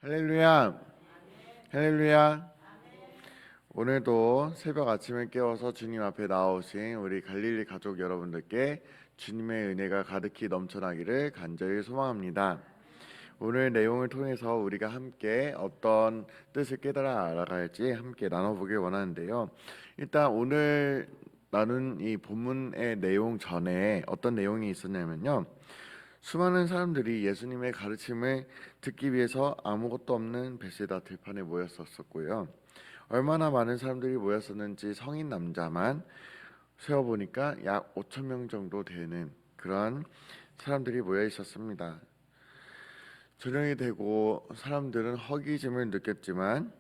할렐루야, 할렐루야. 오늘도 새벽 아침을 깨워서 주님 앞에 나오신 우리 갈릴리 가족 여러분들께 주님의 은혜가 가득히 넘쳐나기를 간절히 소망합니다. 오늘 내용을 통해서 우리가 함께 어떤 뜻을 깨달아 알아갈지 함께 나눠보길 원하는데요. 일단 오늘 나눈 이 본문의 내용 전에 어떤 내용이 있었냐면요. 수많은 사람들이 예수님의 가르침을 듣기 위해서 아무것도 없는 베세다 들판에 모였었고요. 얼마나 많은 사람들이 모였었는지 성인 남자만 세어보니까 약 5천 명 정도 되는 그런 사람들이 모여 있었습니다. 저녁이 되고 사람들은 허기짐을 느꼈지만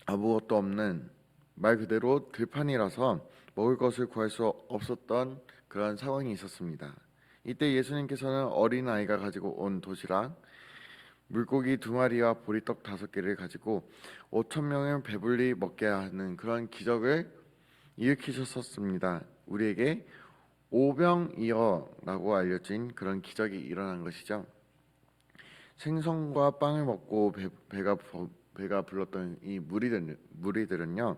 아무것도 없는, 말 그대로 들판이라서 먹을 것을 구할 수 없었던 그런 상황이 있었습니다. 이때 예수님께서는 어린아이가 가지고 온 도시락, 물고기 2마리와 보리떡 5개를 가지고 5천 명을 배불리 먹게 하는 그런 기적을 일으키셨었습니다. 우리에게 오병이어라고 알려진 그런 기적이 일어난 것이죠. 생선과 빵을 먹고 배가 불렀던 이 무리들은요,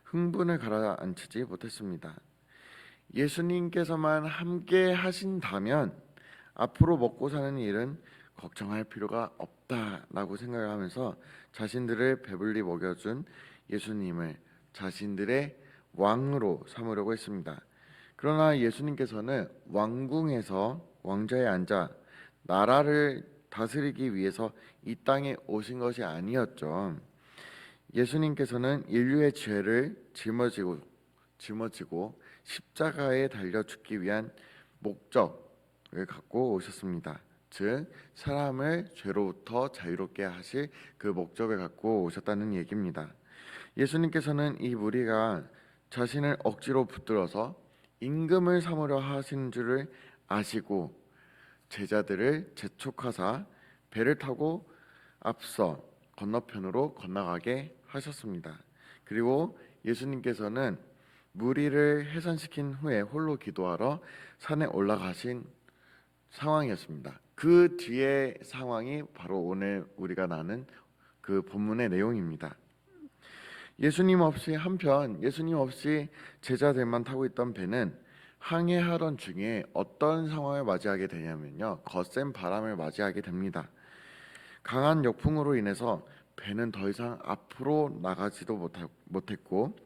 흥분을 가라앉히지 못했습니다. 예수님께서만 함께 하신다면 앞으로 먹고 사는 일은 걱정할 필요가 없다라고 생각을 하면서 자신들을 배불리 먹여준 예수님을 자신들의 왕으로 삼으려고 했습니다. 그러나 예수님께서는 왕궁에서 왕좌에 앉아 나라를 다스리기 위해서 이 땅에 오신 것이 아니었죠. 예수님께서는 인류의 죄를 짊어지고 십자가에 달려 죽기 위한 목적을 갖고 오셨습니다. 즉 사람을 죄로부터 자유롭게 하실 그 목적을 갖고 오셨다는 얘기입니다. 예수님께서는 이 무리가 자신을 억지로 붙들어서 임금을 삼으려 하시는 줄을 아시고 제자들을 재촉하사 배를 타고 앞서 건너편으로 건너가게 하셨습니다. 그리고 예수님께서는 무리를 해산시킨 후에 홀로 기도하러 산에 올라가신 상황이었습니다. 그 뒤의 상황이 바로 오늘 우리가 나눈 그 본문의 내용입니다. 예수님 없이 제자들만 타고 있던 배는 항해하던 중에 어떤 상황을 맞이하게 되냐면요, 거센 바람을 맞이하게 됩니다. 강한 역풍으로 인해서 배는 더 이상 앞으로 나가지도 못했고,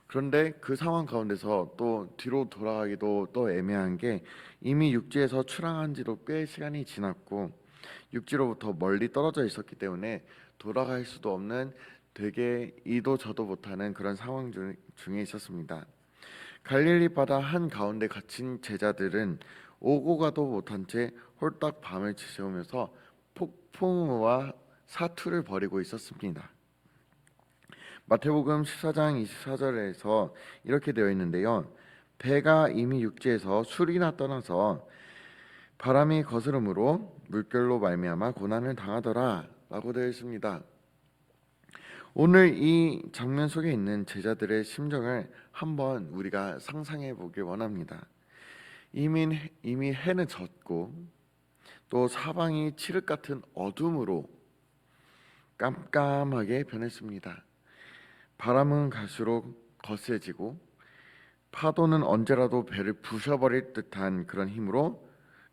그런데 그 상황 가운데서 또 뒤로 돌아가기도 또 애매한 게 이미 육지에서 출항한 지도 꽤 시간이 지났고 육지로부터 멀리 떨어져 있었기 때문에 돌아갈 수도 없는, 되게 이도 저도 못하는 그런 상황 중에 있었습니다. 갈릴리 바다 한 가운데 갇힌 제자들은 오고 가도 못한 채 홀딱 밤을 지새우면서 폭풍우와 사투를 벌이고 있었습니다. 마태복음 14장 24절에서 이렇게 되어 있는데요. 배가 이미 육지에서 술이나 떠나서 바람이 거스름으로 물결로 말미암아 고난을 당하더라 라고 되어 있습니다. 오늘 이 장면 속에 있는 제자들의 심정을 한번 우리가 상상해 보길 원합니다. 이미 해는 졌고 또 사방이 칠흑 같은 어둠으로 깜깜하게 변했습니다. 바람은 갈수록 거세지고 파도는 언제라도 배를 부셔버릴 듯한 그런 힘으로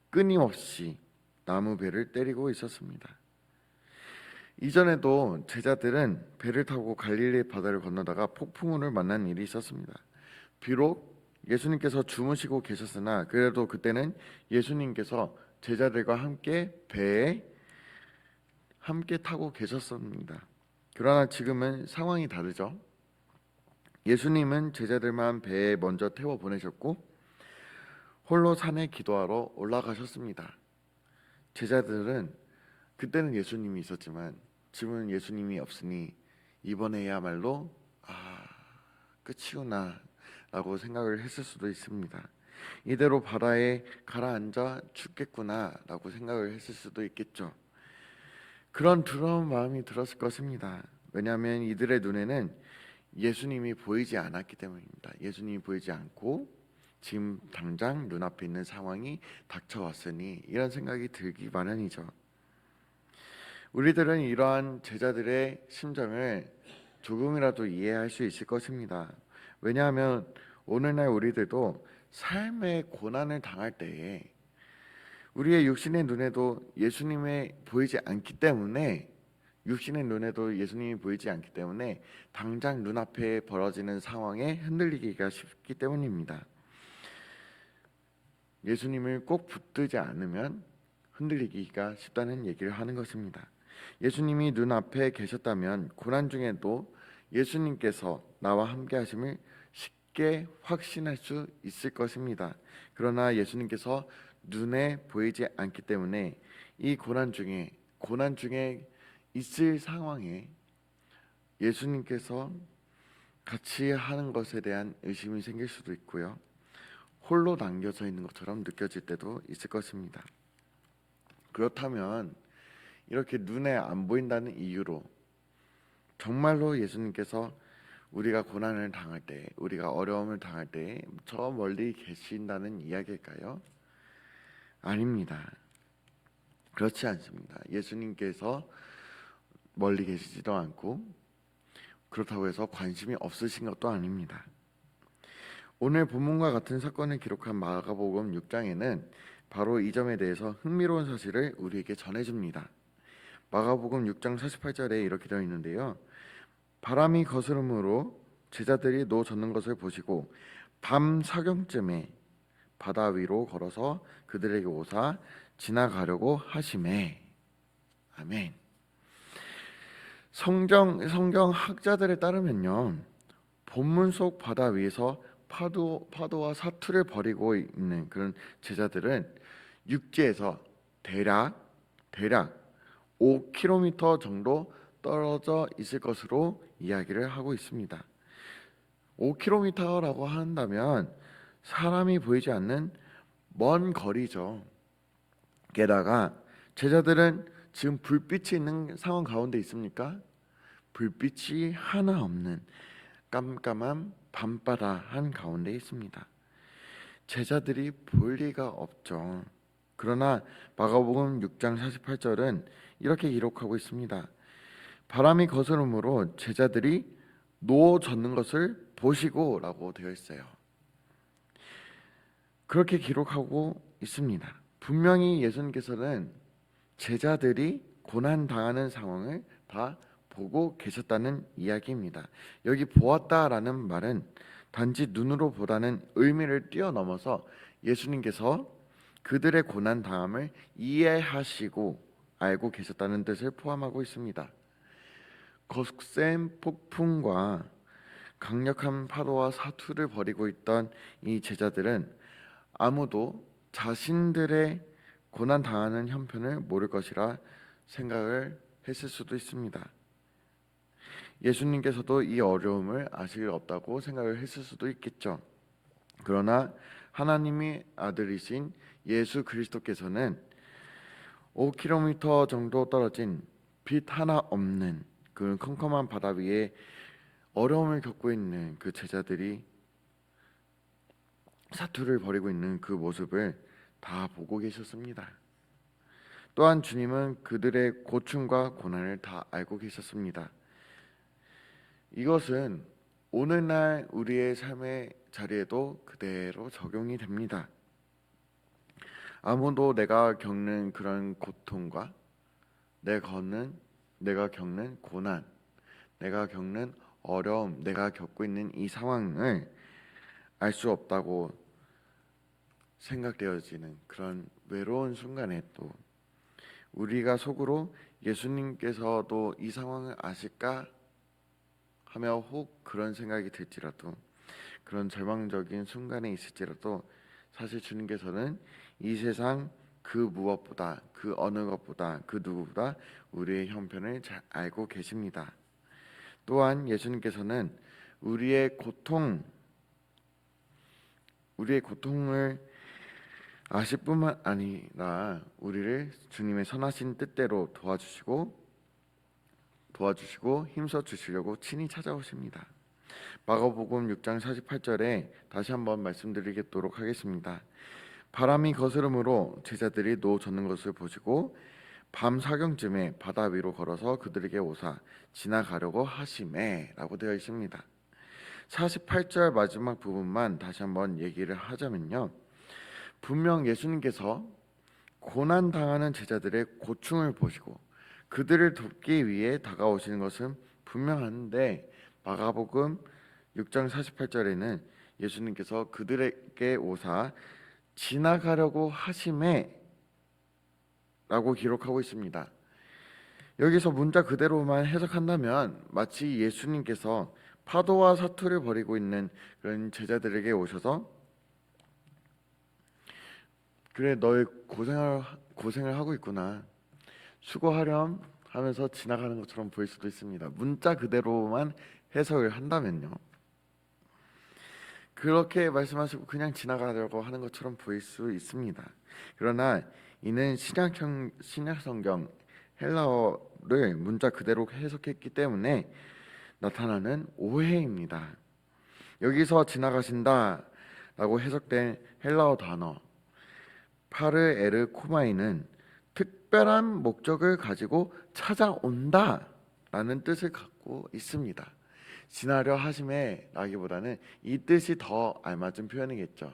끊임없이 나무 배를 때리고 있었습니다. 이전에도 제자들은 배를 타고 갈릴리 바다를 건너다가 폭풍우를 만난 일이 있었습니다. 비록 예수님께서 주무시고 계셨으나 그래도 그때는 예수님께서 제자들과 함께 배에 함께 타고 계셨습니다. 그러나 지금은 상황이 다르죠. 예수님은 제자들만 배에 먼저 태워 보내셨고 홀로 산에 기도하러 올라가셨습니다. 제자들은 그때는 예수님이 있었지만 지금은 예수님이 없으니 이번에야말로 끝이구나 라고 생각을 했을 수도 있습니다. 이대로 바다에 가라앉아 죽겠구나 라고 생각을 했을 수도 있겠죠. 그런 두려운 마음이 들었을 것입니다. 왜냐하면 이들의 눈에는 예수님이 보이지 않았기 때문입니다. 예수님이 보이지 않고 지금 당장 눈앞에 있는 상황이 닥쳐왔으니 이런 생각이 들기 마련이죠. 우리들은 이러한 제자들의 심정을 조금이라도 이해할 수 있을 것입니다. 왜냐하면 오늘날 우리들도 삶의 고난을 당할 때에 우리의 육신의 눈에도 예수님이 보이지 않기 때문에 당장 눈앞에 벌어지는 상황에 흔들리기가 쉽기 때문입니다. 예수님을 꼭 붙들지 않으면 흔들리기가 쉽다는 얘기를 하는 것입니다. 예수님이 눈앞에 계셨다면 고난 중에도 예수님께서 나와 함께 하심을 쉽게 확신할 수 있을 것입니다. 그러나 예수님께서 눈에 보이지 않기 때문에 이 고난 중에 있을 상황에 예수님께서 같이 하는 것에 대한 의심이 생길 수도 있고요. 홀로 남겨져 있는 것처럼 느껴질 때도 있을 것입니다. 그렇다면 이렇게 눈에 안 보인다는 이유로 정말로 예수님께서 우리가 고난을 당할 때, 우리가 어려움을 당할 때 저 멀리 계신다는 이야기일까요? 아닙니다. 그렇지 않습니다. 예수님께서 멀리 계시지도 않고 그렇다고 해서 관심이 없으신 것도 아닙니다. 오늘 본문과 같은 사건을 기록한 마가복음 6장에는 바로 이 점에 대해서 흥미로운 사실을 우리에게 전해줍니다. 마가복음 6장 48절에 이렇게 되어 있는데요. 바람이 거스름으로 제자들이 노 젓는 것을 보시고 밤 사경쯤에 바다 위로 걸어서 그들에게 오사 지나가려고 하시매. 아멘. 성경 학자들에 따르면요, 본문 속 바다 위에서 파도와 사투를 벌이고 있는 그런 제자들은 육지에서 대략 5km 정도 떨어져 있을 것으로 이야기를 하고 있습니다. 5km라고 한다면 사람이 보이지 않는 먼 거리죠. 게다가 제자들은 지금 불빛이 있는 상황 가운데 있습니까? 불빛이 하나 없는 깜깜한 밤바다 한 가운데 있습니다. 제자들이 볼 리가 없죠. 그러나 마가복음 6장 48절은 이렇게 기록하고 있습니다. 바람이 거스름으로 제자들이 노 젓는 것을 보시고 라고 되어 있어요. 그렇게 기록하고 있습니다. 분명히 예수님께서는 제자들이 고난당하는 상황을 다 보고 계셨다는 이야기입니다. 여기 보았다라는 말은 단지 눈으로 보다는 의미를 뛰어넘어서 예수님께서 그들의 고난당함을 이해하시고 알고 계셨다는 뜻을 포함하고 있습니다. 거센 폭풍과 강력한 파도와 사투를 벌이고 있던 이 제자들은 아무도 자신들의 고난 당하는 형편을 모를 것이라 생각을 했을 수도 있습니다. 예수님께서도 이 어려움을 아실 리 없다고 생각을 했을 수도 있겠죠. 그러나 하나님의 아들이신 예수 그리스도께서는 5km 정도 떨어진 빛 하나 없는 그 컴컴한 바다 위에 어려움을 겪고 있는 그 제자들이 사투를 벌이고 있는 그 모습을 다 보고 계셨습니다. 또한 주님은 그들의 고충과 고난을 다 알고 계셨습니다. 이것은 오늘날 우리의 삶의 자리에도 그대로 적용이 됩니다. 아무도 내가 겪는 그런 고통과 내가 겪는 고난, 내가 겪는 어려움, 내가 겪고 있는 이 상황을 알 수 없다고 생각되어지는 그런 외로운 순간에 또 우리가 속으로 예수님께서도 이 상황을 아실까 하며 혹 그런 생각이 들지라도, 그런 절망적인 순간에 있을지라도 사실 주님께서는 이 세상 그 무엇보다, 그 어느 것보다, 그 누구보다 우리의 형편을 잘 알고 계십니다. 또한 예수님께서는 우리의 고통을 아실 뿐만 아니라 우리를 주님의 선하신 뜻대로 도와주시고 힘써 주시려고 친히 찾아오십니다. 마가복음 6장 48절에 다시 한번 말씀드리도록 하겠습니다. 바람이 거스름으로 제자들이 노 젓는 것을 보시고 밤 사경쯤에 바다 위로 걸어서 그들에게 오사 지나가려고 하시매라고 되어 있습니다. 48절 마지막 부분만 다시 한번 얘기를 하자면요. 분명 예수님께서 고난 당하는 제자들의 고충을 보시고 그들을 돕기 위해 다가오시는 것은 분명한데 마가복음 6장 48절에는 예수님께서 그들에게 오사 지나가려고 하심에 라고 기록하고 있습니다. 여기서 문자 그대로만 해석한다면 마치 예수님께서 파도와 사투를 벌이고 있는 그런 제자들에게 오셔서 그래 너희 고생을 하고 있구나 수고하렴 하면서 지나가는 것처럼 보일 수도 있습니다. 문자 그대로만 해석을 한다면요. 그렇게 말씀하시고 그냥 지나가려고 하는 것처럼 보일 수 있습니다. 그러나 이는 신약 성경 헬라어를 문자 그대로 해석했기 때문에 나타나는 오해입니다. 여기서 지나가신다라고 해석된 헬라어 단어 파르 코마이는 특별한 목적을 가지고 찾아온다라는 뜻을 갖고 있습니다. 지나려 하심에 라기보다는 이 뜻이 더 알맞은 표현이겠죠.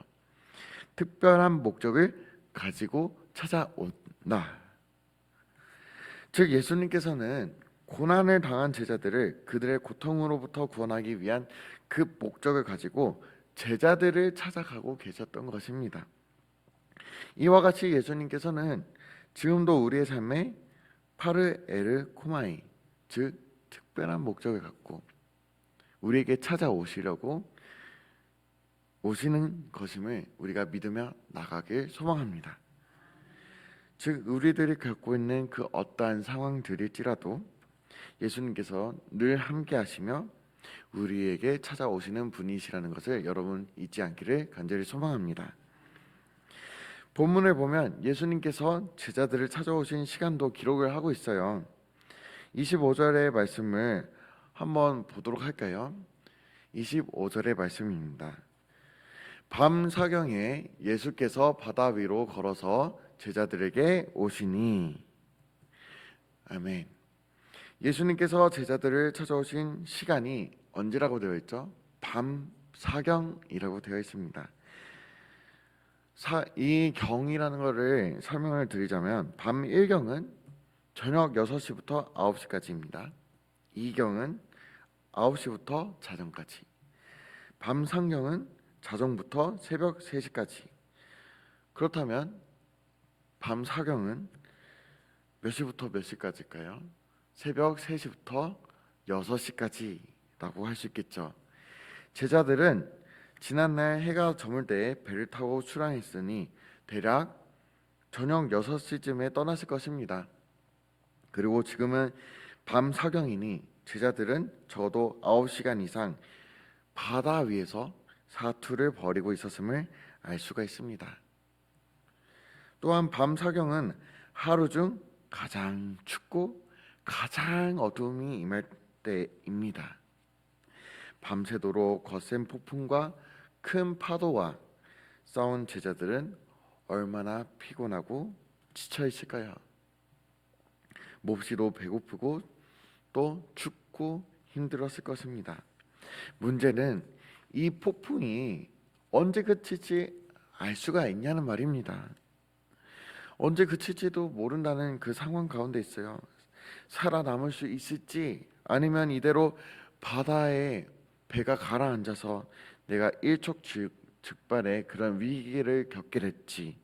특별한 목적을 가지고 찾아온다. 즉 예수님께서는 고난을 당한 제자들을 그들의 고통으로부터 구원하기 위한 그 목적을 가지고 제자들을 찾아가고 계셨던 것입니다. 이와 같이 예수님께서는 지금도 우리의 삶에 파르 코마이 즉 특별한 목적을 갖고 우리에게 찾아오시려고 오시는 것임을 우리가 믿으며 나가길 소망합니다. 즉 우리들이 겪고 있는 그 어떠한 상황들일지라도 예수님께서 늘 함께 하시며 우리에게 찾아오시는 분이시라는 것을 여러분 잊지 않기를 간절히 소망합니다. 본문을 보면 예수님께서 제자들을 찾아오신 시간도 기록을 하고 있어요. 25절의 말씀을 한번 보도록 할까요? 25절의 말씀입니다. 밤 사경에 예수께서 바다 위로 걸어서 제자들에게 오시니 아멘. 예수님께서 제자들을 찾아오신 시간이 언제라고 되어 있죠? 밤 사경이라고 되어 있습니다. 이 경이라는 것을 설명을 드리자면 밤 1경은 저녁 6시부터 9시까지입니다. 2경은 9시부터 자정까지. 밤 3경은 자정부터 새벽 3시까지. 그렇다면 밤 4경은 몇 시부터 몇 시까지일까요? 새벽 3시부터 6시까지라고 할 수 있겠죠. 제자들은 지난날 해가 저물 때 배를 타고 출항했으니 대략 저녁 6시쯤에 떠났을 것입니다. 그리고 지금은 밤 사경이니 제자들은 적어도 9시간 이상 바다 위에서 사투를 벌이고 있었음을 알 수가 있습니다. 또한 밤 사경은 하루 중 가장 춥고 가장 어두움이 임할 때입니다. 밤새도록 거센 폭풍과 큰 파도와 싸운 제자들은 얼마나 피곤하고 지쳐 있을까요? 몹시도 배고프고 또 춥고 힘들었을 것입니다. 문제는 이 폭풍이 언제 그칠지 알 수가 있냐는 말입니다. 언제 그칠지도 모른다는 그 상황 가운데 있어요. 살아남을 수 있을지 아니면 이대로 바다에 배가 가라앉아서 내가 일촉즉발의 그런 위기를 겪게 될지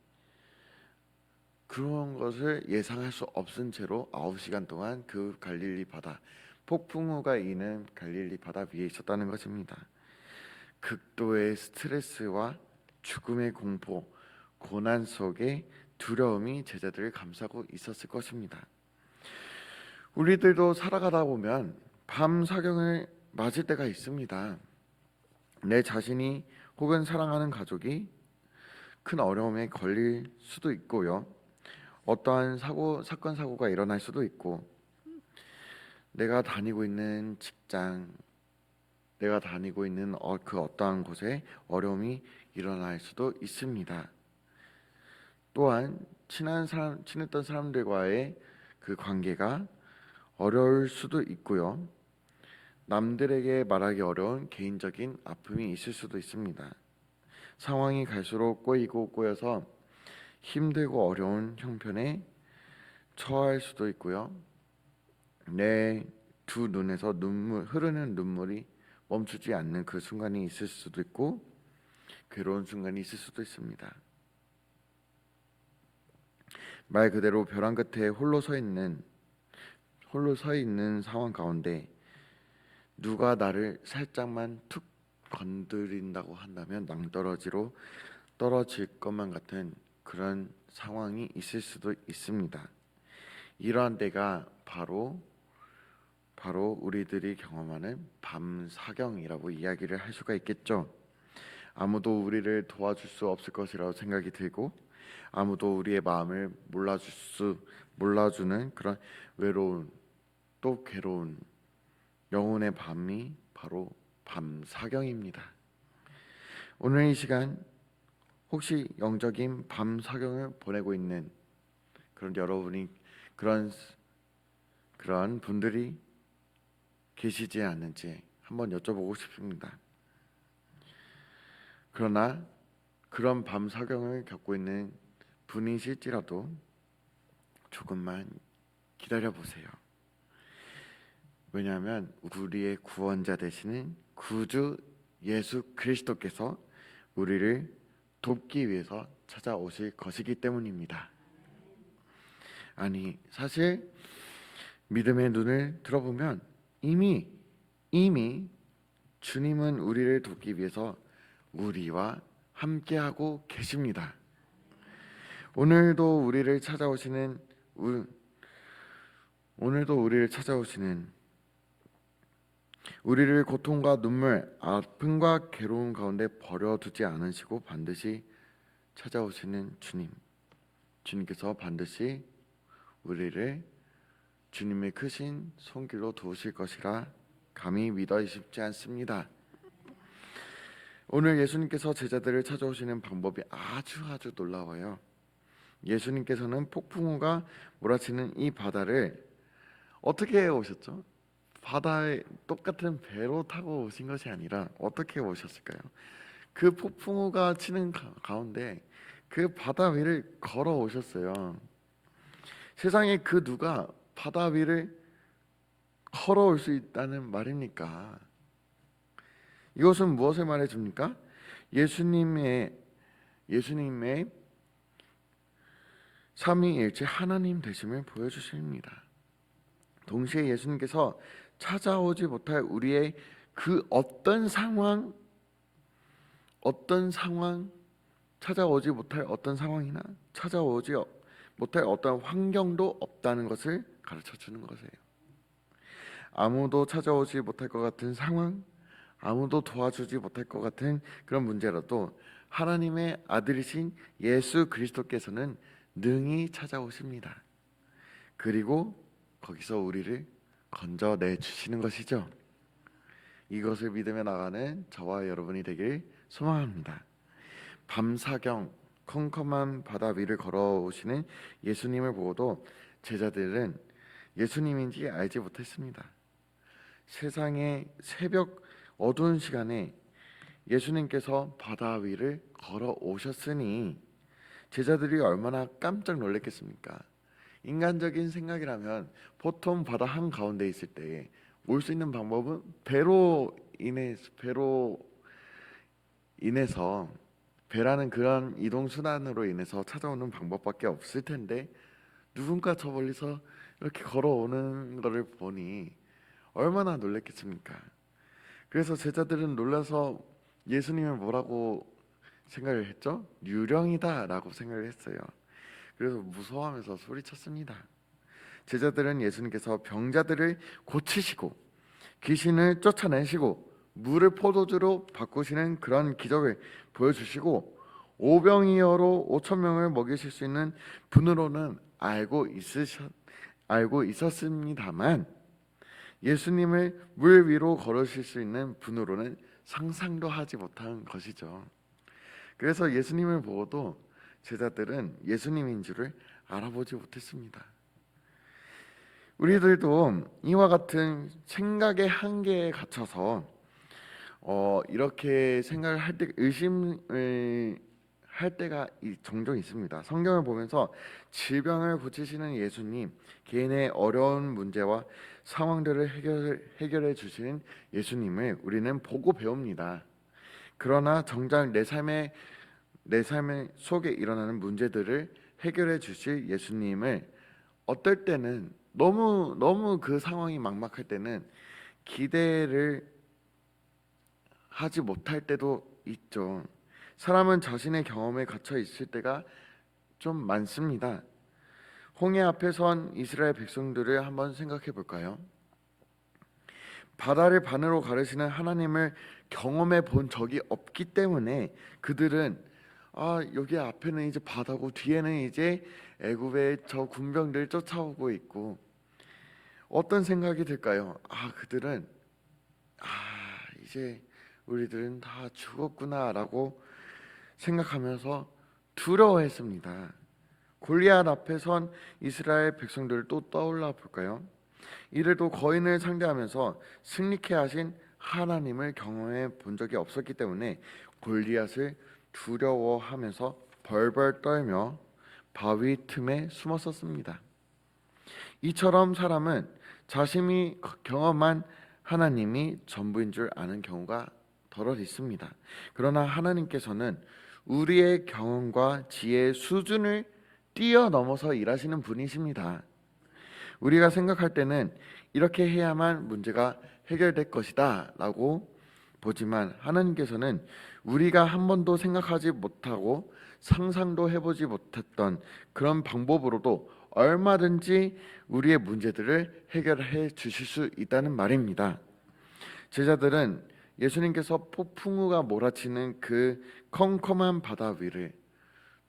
그런 것을 예상할 수 없은 채로 9시간 동안 그 갈릴리 바다 폭풍우가 이는 갈릴리 바다 위에 있었다는 것입니다. 극도의 스트레스와 죽음의 공포, 고난 속에 두려움이 제자들을 감싸고 있었을 것입니다. 우리들도 살아가다 보면 밤 사경을 맞을 때가 있습니다. 내 자신이 혹은 사랑하는 가족이 큰 어려움에 걸릴 수도 있고요. 어떠한 사건 사고가 일어날 수도 있고 내가 다니고 있는 직장, 내가 다니고 있는 그 어떠한 곳에 어려움이 일어날 수도 있습니다. 또한 친했던 사람들과의 그 관계가 어려울 수도 있고요. 남들에게 말하기 어려운 개인적인 아픔이 있을 수도 있습니다. 상황이 갈수록 꼬이고 꼬여서 힘들고 어려운 형편에 처할 수도 있고요. 내 두 눈에서 흐르는 눈물이 멈추지 않는 그 순간이 있을 수도 있고 괴로운 순간이 있을 수도 있습니다. 말 그대로 벼랑 끝에 홀로 서 있는 상황 가운데 누가 나를 살짝만 툭 건드린다고 한다면 낭떠러지로 떨어질 것만 같은 그런 상황이 있을 수도 있습니다. 이러한 때가 바로 우리들이 경험하는 밤사경이라고 이야기를 할 수가 있겠죠. 아무도 우리를 도와줄 수 없을 것이라고 생각이 들고 아무도 우리의 마음을 몰라주는 그런 외로운 또 괴로운 영혼의 밤이 바로 밤사경입니다. 오늘 이 시간 혹시 영적인 밤사경을 보내고 있는 그런 여러분이 그런 분들이 계시지 않는지 한번 여쭤보고 싶습니다. 그러나 그런 밤사경을 겪고 있는 분이실지라도 조금만 기다려 보세요. 왜냐하면 우리의 구원자 되시는 구주 예수 그리스도께서 우리를 돕기 위해서 찾아오실 것이기 때문입니다. 아니, 사실 믿음의 눈을 들어보면 이미 주님은 우리를 돕기 위해서 우리와 함께하고 계십니다. 오늘도 우리를 찾아오시는 우리를 고통과 눈물, 아픔과 괴로움 가운데 버려두지 않으시고 반드시 찾아오시는 주님께서 반드시 우리를 주님의 크신 손길로 도우실 것이라 감히 믿어 싶지 않습니다. 오늘 예수님께서 제자들을 찾아오시는 방법이 아주 놀라워요. 예수님께서는 폭풍우가 몰아치는 이 바다를 어떻게 오셨죠? 바다에 똑같은 배로 타고 오신 것이 아니라 어떻게 오셨을까요? 그 폭풍우가 치는 가운데 그 바다 위를 걸어 오셨어요. 세상에 그 누가 바다 위를 걸어올 수 있다는 말입니까? 이것은 무엇을 말해줍니까? 예수님의 삼위일체 하나님 되심을 보여주십니다. 동시에 예수님께서 찾아오지 못할 우리의 그 어떤 상황, 찾아오지 못할 어떤 상황이나 찾아오지 못할 어떤 환경도 없다는 것을 가르쳐 주는 것이에요. 아무도 찾아오지 못할 것 같은 상황, 아무도 도와주지 못할 것 같은 그런 문제라도 하나님의 아들이신 예수 그리스도께서는 능히 찾아오십니다. 그리고 거기서 우리를 건져내 주시는 것이죠. 이것을 믿으며 나가는 저와 여러분이 되길 소망합니다. 밤사경 컴컴한 바다 위를 걸어오시는 예수님을 보고도 제자들은 예수님인지 알지 못했습니다. 세상의 새벽 어두운 시간에 예수님께서 바다 위를 걸어오셨으니 제자들이 얼마나 깜짝 놀랐겠습니까? 인간적인 생각이라면 보통 바다 한가운데 있을 때 올 수 있는 방법은 배로 인해서 배라는 그런 이동 수단으로 인해서 찾아오는 방법밖에 없을 텐데 누군가 저 멀리서 이렇게 걸어오는 것을 보니 얼마나 놀랐겠습니까? 그래서 제자들은 놀라서 예수님을 뭐라고 생각을 했죠? 유령이다라고 생각을 했어요. 그래서 무서워하면서 소리쳤습니다. 제자들은 예수님께서 병자들을 고치시고 귀신을 쫓아내시고 물을 포도주로 바꾸시는 그런 기적을 보여주시고 오병이어로 5천 명을 먹이실 수 있는 분으로는 알고 있었습니다만 예수님을 물 위로 걸으실 수 있는 분으로는 상상도 하지 못한 것이죠. 그래서 예수님을 보고도 제자들은 예수님인 줄을 알아보지 못했습니다. 우리들도 이와 같은 생각의 한계에 갇혀서 이렇게 생각을 할 때 의심을 할 때가 종종 있습니다. 성경을 보면서 질병을 고치시는 예수님, 개인의 어려운 문제와 상황들을 해결해 주시는 예수님을 우리는 보고 배웁니다. 그러나 정작 내 삶의 속에 일어나는 문제들을 해결해 주실 예수님을 어떨 때는 너무 그 상황이 막막할 때는 기대를 하지 못할 때도 있죠. 사람은 자신의 경험에 갇혀 있을 때가 좀 많습니다. 홍해 앞에 선 이스라엘 백성들을 한번 생각해 볼까요? 바다를 반으로 가르시는 하나님을 경험해 본 적이 없기 때문에 그들은 여기 앞에는 이제 바다고 뒤에는 이제 애굽의 저 군병들 쫓아오고 있고 어떤 생각이 들까요? 그들은 이제 우리들은 다 죽었구나라고 생각하면서 두려워했습니다. 골리앗 앞에 선 이스라엘 백성들을 또 떠올라 볼까요? 이들도 거인을 상대하면서 승리케 하신 하나님을 경험해 본 적이 없었기 때문에 골리앗을 두려워하면서 벌벌 떨며 바위 틈에 숨었었습니다. 이처럼 사람은 자신이 경험한 하나님이 전부인 줄 아는 경우가 더러 있습니다. 그러나 하나님께서는 우리의 경험과 지혜의 수준을 뛰어넘어서 일하시는 분이십니다. 우리가 생각할 때는 이렇게 해야만 문제가 해결될 것이다 라고 보지만 하나님께서는 우리가 한 번도 생각하지 못하고 상상도 해보지 못했던 그런 방법으로도 얼마든지 우리의 문제들을 해결해 주실 수 있다는 말입니다. 제자들은 예수님께서 폭풍우가 몰아치는 그 컴컴한 바다 위를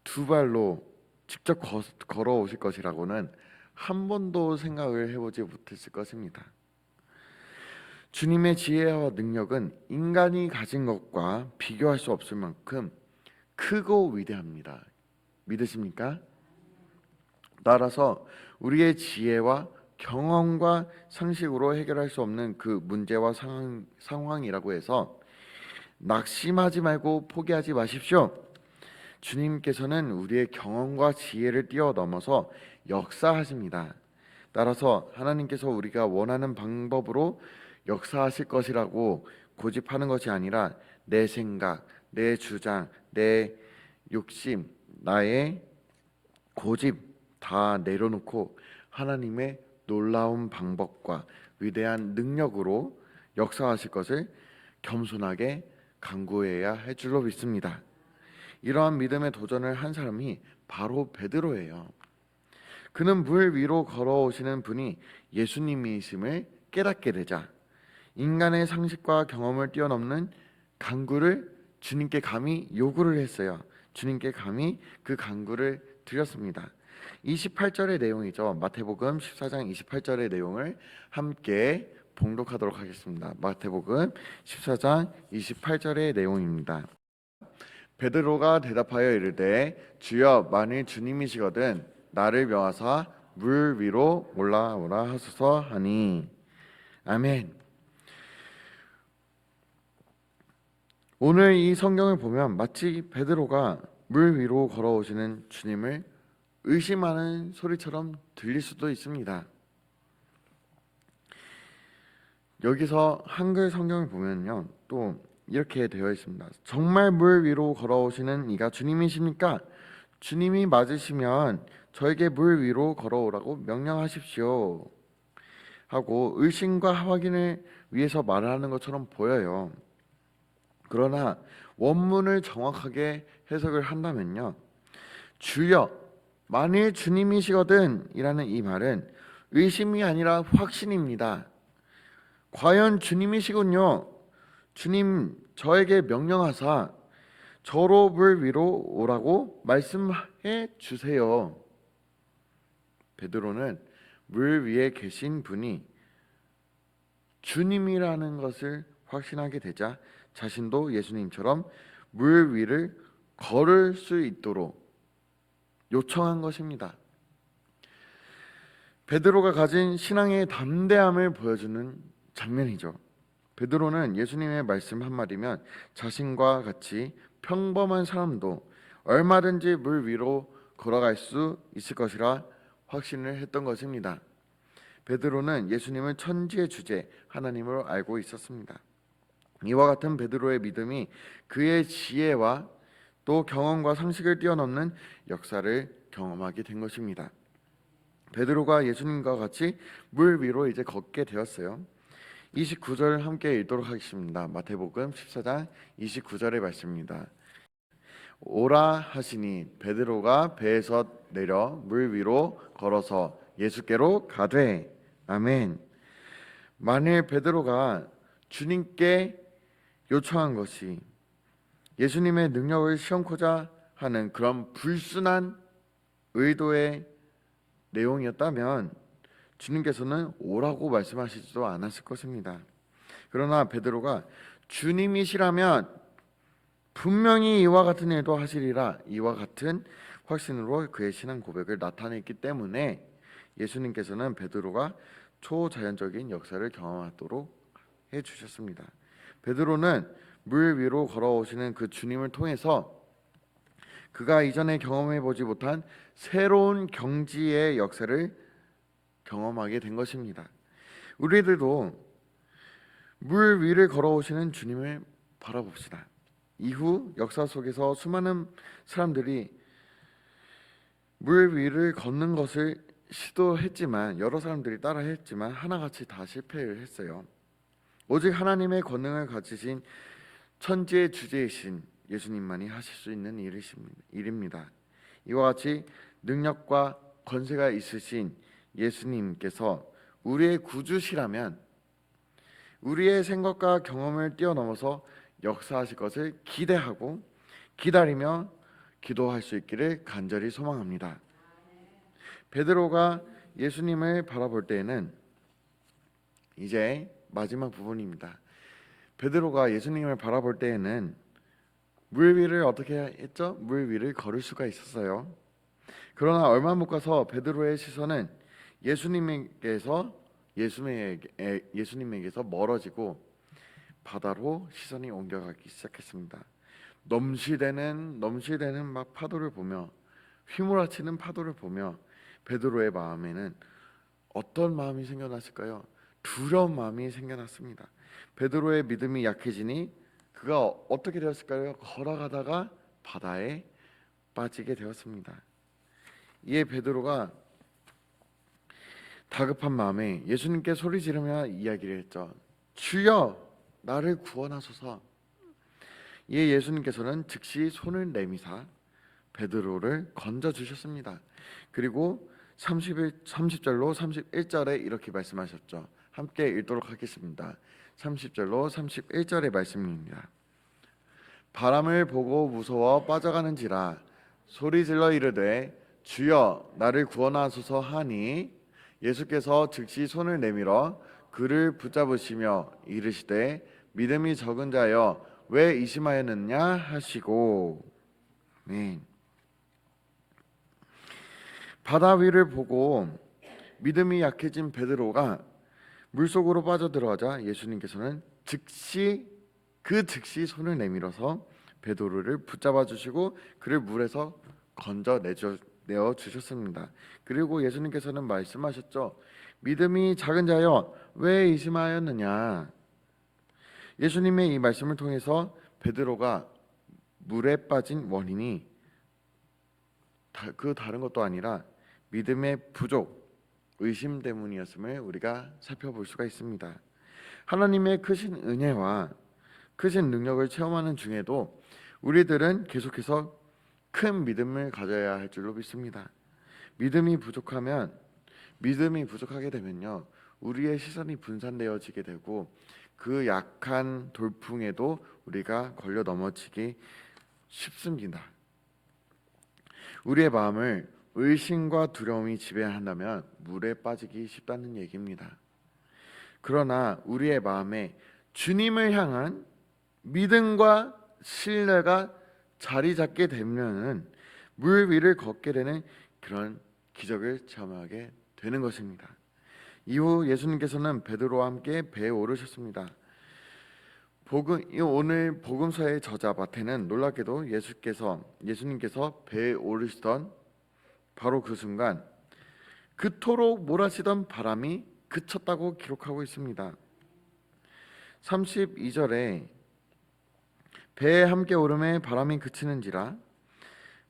두 발로 직접 걸어오실 것이라고는 한 번도 생각을 해보지 못했을 것입니다. 주님의 지혜와 능력은 인간이 가진 것과 비교할 수 없을 만큼 크고 위대합니다. 믿으십니까? 따라서 우리의 지혜와 경험과 상식으로 해결할 수 없는 그 문제와 상황이라고 해서 낙심하지 말고 포기하지 마십시오. 주님께서는 우리의 경험과 지혜를 뛰어넘어서 역사하십니다. 따라서 하나님께서 우리가 원하는 방법으로 역사하실 것이라고 고집하는 것이 아니라 내 생각, 내 주장, 내 욕심, 나의 고집 다 내려놓고 하나님의 놀라운 방법과 위대한 능력으로 역사하실 것을 겸손하게 간구해야 할 줄로 믿습니다. 이러한 믿음의 도전을 한 사람이 바로 베드로예요. 그는 물 위로 걸어오시는 분이 예수님이심을 깨닫게 되자 인간의 상식과 경험을 뛰어넘는 간구를 주님께 감히 요구를 했어요. 주님께 감히 그 간구를 드렸습니다. 28절의 내용이죠. 마태복음 14장 28절의 내용을 함께 봉독하도록 하겠습니다. 마태복음 14장 28절의 내용입니다. 베드로가 대답하여 이르되 주여 만일 주님이시거든 나를 명하사 물 위로 올라오라 하소서 하니 아멘. 오늘 이 성경을 보면 마치 베드로가 물 위로 걸어오시는 주님을 의심하는 소리처럼 들릴 수도 있습니다. 여기서 한글 성경을 보면요, 또 이렇게 되어 있습니다. 정말 물 위로 걸어오시는 이가 주님이십니까? 주님이 맞으시면 저에게 물 위로 걸어오라고 명령하십시오 하고 의심과 확인을 위해서 말하는 것처럼 보여요. 그러나 원문을 정확하게 해석을 한다면요, 주여 만일 주님이시거든 이라는 이 말은 의심이 아니라 확신입니다. 과연 주님이시군요. 주님 저에게 명령하사 저로 물 위로 오라고 말씀해 주세요. 베드로는 물 위에 계신 분이 주님이라는 것을 확신하게 되자 자신도 예수님처럼 물 위를 걸을 수 있도록 요청한 것입니다. 베드로가 가진 신앙의 담대함을 보여주는 장면이죠. 베드로는 예수님의 말씀 한마디면 자신과 같이 평범한 사람도 얼마든지 물 위로 걸어갈 수 있을 것이라 확신을 했던 것입니다. 베드로는 예수님을 천지의 주제 하나님으로 알고 있었습니다. 이와 같은 베드로의 믿음이 그의 지혜와 또 경험과 상식을 뛰어넘는 역사를 경험하게 된 것입니다. 베드로가 예수님과 같이 물 위로 이제 걷게 되었어요. 29절 함께 읽도록 하겠습니다. 마태복음 14장 29절의 말씀입니다. 오라 하시니 베드로가 배에서 내려 물 위로 걸어서 예수께로 가되. 아멘. 만일 베드로가 주님께 요청한 것이 예수님의 능력을 시험코자 하는 그런 불순한 의도의 내용이었다면 주님께서는 오라고 말씀하시지도 않았을 것입니다. 그러나 베드로가 주님이시라면 분명히 이와 같은 일도 하시리라, 이와 같은 확신으로 그의 신앙 고백을 나타냈기 때문에 예수님께서는 베드로가 초자연적인 역사를 경험하도록 해주셨습니다. 베드로는 물 위로 걸어오시는 그 주님을 통해서 그가 이전에 경험해보지 못한 새로운 경지의 역사를 경험하게 된 것입니다. 우리들도 물 위를 걸어오시는 주님을 바라봅시다. 이후 역사 속에서 수많은 사람들이 물 위를 걷는 것을 시도했지만, 여러 사람들이 따라했지만 하나같이 다 실패를 했어요. 오직 하나님의 권능을 가지신 천지의 주제이신 예수님만이 하실 수 있는 일입니다. 이와 같이 능력과 권세가 있으신 예수님께서 우리의 구주시라면 우리의 생각과 경험을 뛰어넘어서 역사하실 것을 기대하고 기다리며 기도할 수 있기를 간절히 소망합니다. 베드로가 예수님을 바라볼 때에는 이제 마지막 부분입니다. 베드로가 예수님을 바라볼 때에는 물 위를 어떻게 했죠? 물 위를 걸을 수가 있었어요. 그러나 얼마 못 가서 베드로의 시선은 예수님에게서 멀어지고 바다로 시선이 옮겨가기 시작했습니다. 넘실대는 막 파도를 보며, 휘몰아치는 파도를 보며 베드로의 마음에는 어떤 마음이 생겨났을까요? 두려운 마음이 생겨났습니다. 베드로의 믿음이 약해지니 그가 어떻게 되었을까요? 걸어가다가 바다에 빠지게 되었습니다. 이에 베드로가 다급한 마음에 예수님께 소리 지르며 이야기를 했죠. 주여, 나를 구원하소서. 이에 예수님께서는 즉시 손을 내미사 베드로를 건져 주셨습니다. 그리고 30절로 31절에 이렇게 말씀하셨죠. 함께 읽도록 하겠습니다. 30절로 31절의 말씀입니다. 바람을 보고 무서워 빠져가는지라 소리질러 이르되 주여 나를 구원하소서 하니 예수께서 즉시 손을 내밀어 그를 붙잡으시며 이르시되 믿음이 적은 자여 왜 의심하였느냐 하시고. 아멘. 바다 위를 보고 믿음이 약해진 베드로가 물속으로 빠져들어가자 예수님께서는 즉시 손을 내밀어서 베드로를 붙잡아 주시고 그를 물에서 내어 주셨습니다. 그리고 예수님께서는 말씀하셨죠. 믿음이 작은 자여 왜 의심하였느냐. 예수님의 이 말씀을 통해서 베드로가 물에 빠진 원인이 다른 것도 아니라 믿음의 부족, 의심 때문이었음을 우리가 살펴볼 수가 있습니다. 하나님의 크신 은혜와 크신 능력을 체험하는 중에도 우리들은 계속해서 큰 믿음을 가져야 할 줄로 믿습니다. 믿음이 부족하게 되면요, 우리의 시선이 분산되어지게 되고 그 약한 돌풍에도 우리가 걸려 넘어지기 쉽습니다. 우리의 마음을 의심과 두려움이 지배한다면 물에 빠지기 쉽다는 얘기입니다. 그러나 우리의 마음에 주님을 향한 믿음과 신뢰가 자리 잡게 되면은 물 위를 걷게 되는 그런 기적을 체험하게 되는 것입니다. 이후 예수님께서는 베드로와 함께 배에 오르셨습니다. 오늘 복음서의 저자 마태는 놀랍게도 예수님께서 배에 오르시던 바로 그 순간 그토록 몰아치던 바람이 그쳤다고 기록하고 있습니다. 32절에 배에 함께 오름에 바람이 그치는지라,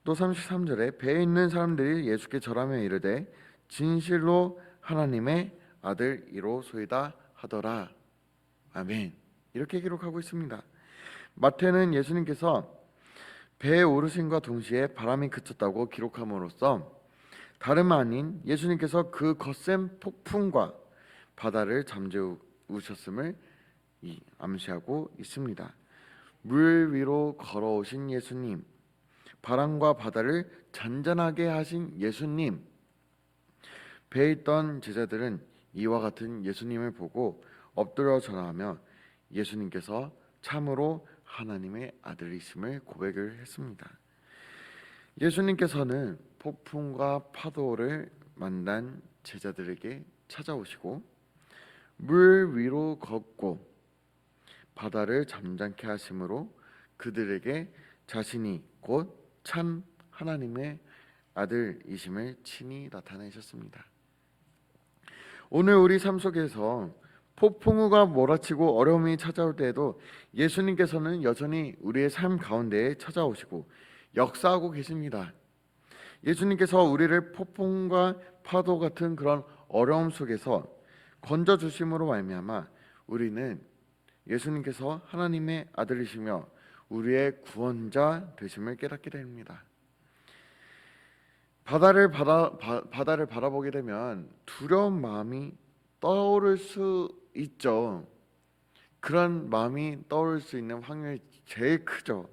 또 33절에 배에 있는 사람들이 예수께 절하며 이르되 진실로 하나님의 아들이로소이다 하더라. 아멘. 이렇게 기록하고 있습니다. 마태는 예수님께서 배에 오르심과 동시에 바람이 그쳤다고 기록함으로써 다름 아닌 예수님께서 그 거센 폭풍과 바다를 잠재우셨음을 암시하고 있습니다. 물 위로 걸어오신 예수님, 바람과 바다를 잔잔하게 하신 예수님. 배에 있던 제자들은 이와 같은 예수님을 보고 엎드려 절하며 예수님께서 참으로 하나님의 아들이심을 고백을 했습니다. 예수님께서는 폭풍과 파도를 만난 제자들에게 찾아오시고 물 위로 걷고 바다를 잠잠케 하심으로 그들에게 자신이 곧 참 하나님의 아들이심을 친히 나타내셨습니다. 오늘 우리 삶 속에서 폭풍우가 몰아치고 어려움이 찾아올 때에도 예수님께서는 여전히 우리의 삶 가운데에 찾아오시고 역사하고 계십니다. 예수님께서 우리를 폭풍과 파도 같은 그런 어려움 속에서 건져주심으로 말미암아 우리는 예수님께서 하나님의 아들이시며 우리의 구원자 되심을 깨닫게 됩니다. 바다를 바라보게 되면 두려운 마음이 떠오를 수 있죠. 그런 마음이 떠오를 수 있는 확률이 제일 크죠.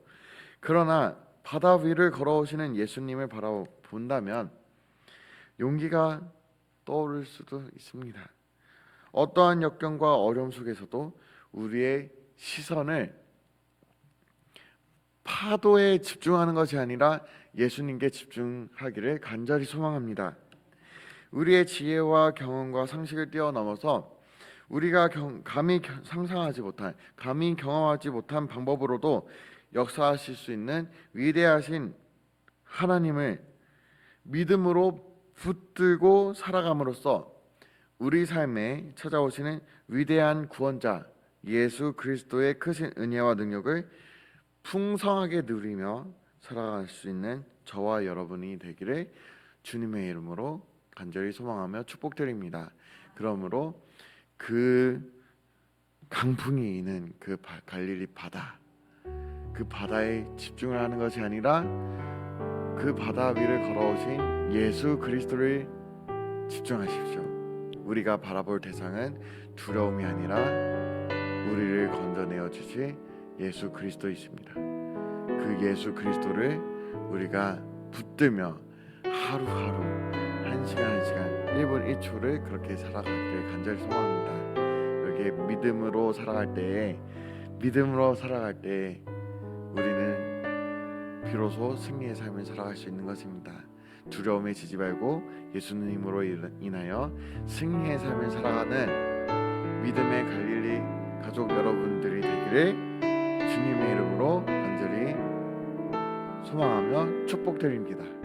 그러나 바다 위를 걸어오시는 예수님을 바라본다면 용기가 떠오를 수도 있습니다. 어떠한 역경과 어려움 속에서도 우리의 시선을 파도에 집중하는 것이 아니라 예수님께 집중하기를 간절히 소망합니다. 우리의 지혜와 경험과 상식을 뛰어넘어서 우리가 감히 상상하지 못한, 감히 경험하지 못한 방법으로도 역사하실 수 있는 위대하신 하나님을 믿음으로 붙들고 살아감으로써 우리 삶에 찾아오시는 위대한 구원자 예수 그리스도의 크신 은혜와 능력을 풍성하게 누리며 살아갈 수 있는 저와 여러분이 되기를 주님의 이름으로 간절히 소망하며 축복드립니다. 그러므로 그 강풍이 있는 그 갈릴리 바다, 그 바다에 집중을 하는 것이 아니라 그 바다 위를 걸어오신 예수 그리스도를 집중하십시오. 우리가 바라볼 대상은 두려움이 아니라 우리를 건져내어 주실 예수 그리스도이십니다. 그 예수 그리스도를 우리가 붙들며 하루하루 한 시간 1분 1초를 그렇게 살아가기를 간절히 소망합니다. 여기에 믿음으로 살아갈 때에 우리는 비로소 승리의 삶을 살아갈 수 있는 것입니다. 두려움에 지지 말고 예수님으로 인하여 승리의 삶을 살아가는 믿음의 갈릴리 가족 여러분들이 되기를 주님의 이름으로 간절히 소망하며 축복드립니다.